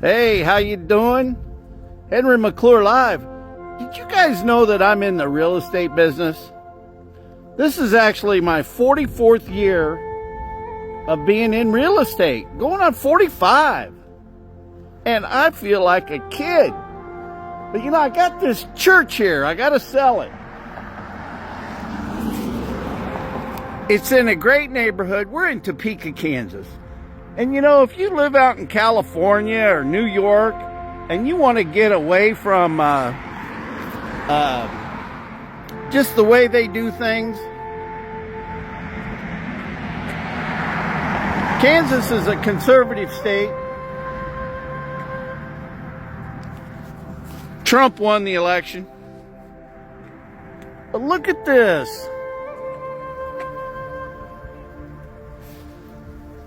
Hey, how you doing? Henry McClure live. Did you guys know that I'm in the real estate business? This is actually my 44th year of being in real estate, going on 45. And I feel like a kid. But you know, I got this church here. I got to sell it. It's in a great neighborhood. We're in Topeka, Kansas. And you know, if you live out in California or New York and you want to get away from just the way they do things, Kansas is a conservative state. Trump won the election. But look at this.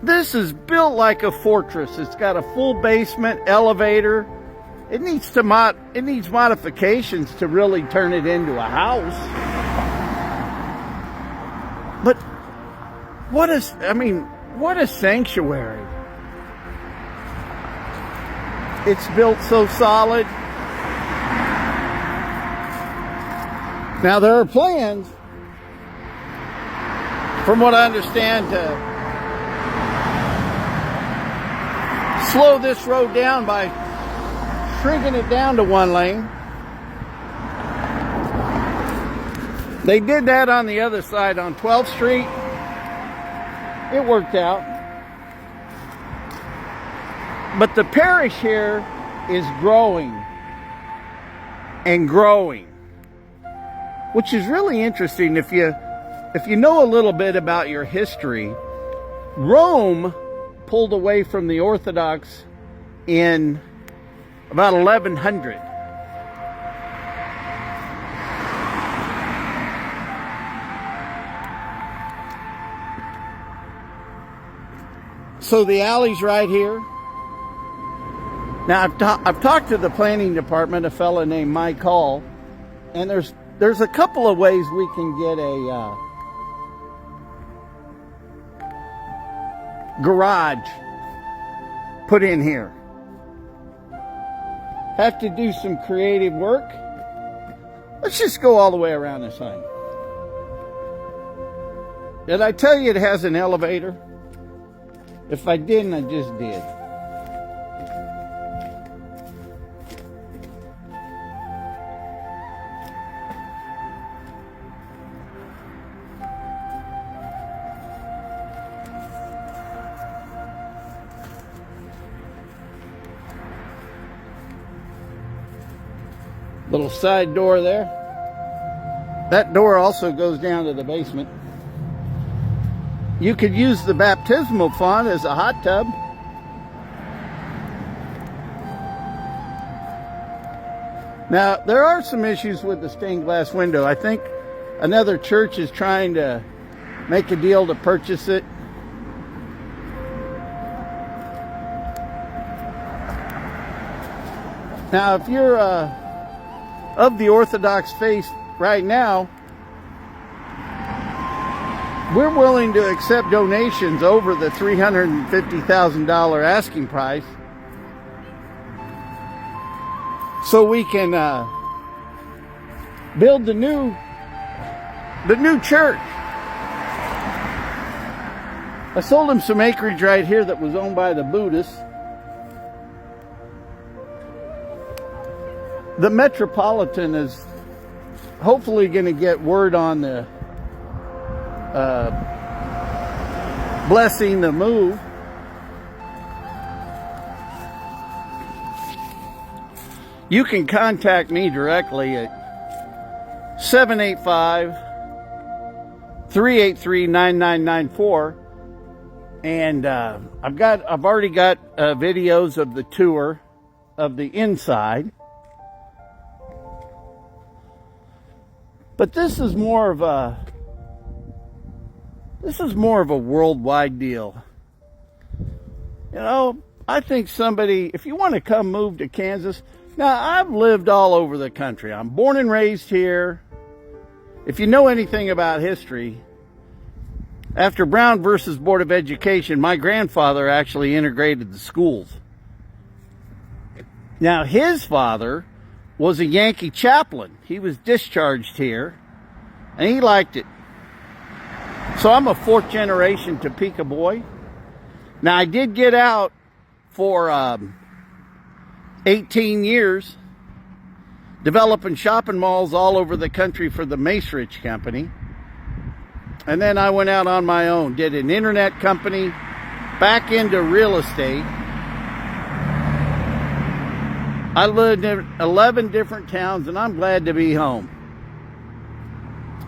This is built like a fortress. It's got a full basement, elevator. It needs modifications to really turn it into a house. But what a sanctuary. It's built so solid. Now there are plans, from what I understand, to slow this road down by shrinking it down to one lane. They did that on the other side on 12th Street. It worked out. But the parish here is growing and growing, which is really interesting. If you know a little bit about your history, Rome pulled away from the Orthodox in about 1100. So the alley's right here. Now I've talked to the planning department, a fella named Mike Hall, and there's a couple of ways we can get a garage put in here. Have to do some creative work. Let's just go all the way around this thing. Did I tell you it has an elevator? If I didn't, I just did. Little side door there. That door also goes down to the basement. You could use the baptismal font as a hot tub. Now, there are some issues with the stained glass window. I think another church is trying to make a deal to purchase it. Now, if you're of the Orthodox faith right now, we're willing to accept donations over the $350,000 asking price, so we can build the new church. I sold him some acreage right here that was owned by the Buddhists. The Metropolitan is hopefully going to get word on the blessing the move. You can contact me directly at 785-383-9994, and I've already got videos of the tour of the inside. But this is more of a worldwide deal. You know, I think if you want to come move to Kansas, now I've lived all over the country. I'm born and raised here. If you know anything about history, after Brown versus Board of Education, my grandfather actually integrated the schools. Now, his father was a Yankee chaplain. He was discharged here, and he liked it. So I'm a fourth generation Topeka boy. Now, I did get out for 18 years, developing shopping malls all over the country for the Macerich Company. And then I went out on my own, did an internet company, back into real estate. I lived in 11 different towns, and I'm glad to be home.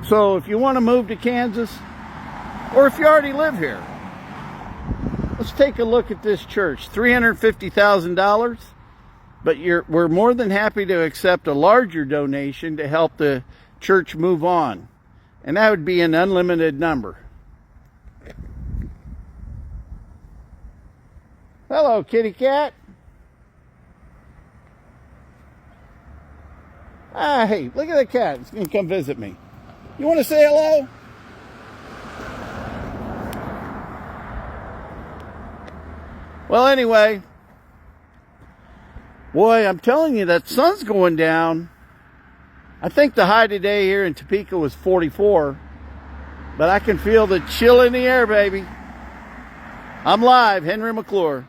So if you want to move to Kansas, or if you already live here, let's take a look at this church. $350,000, but we're more than happy to accept a larger donation to help the church move on. And that would be an unlimited number. Hello, kitty cat. Ah, hey, look at the cat. It's going to come visit me. You want to say hello? Well, anyway, boy, I'm telling you, that sun's going down. I think the high today here in Topeka was 44, but I can feel the chill in the air, baby. I'm live, Henry McClure.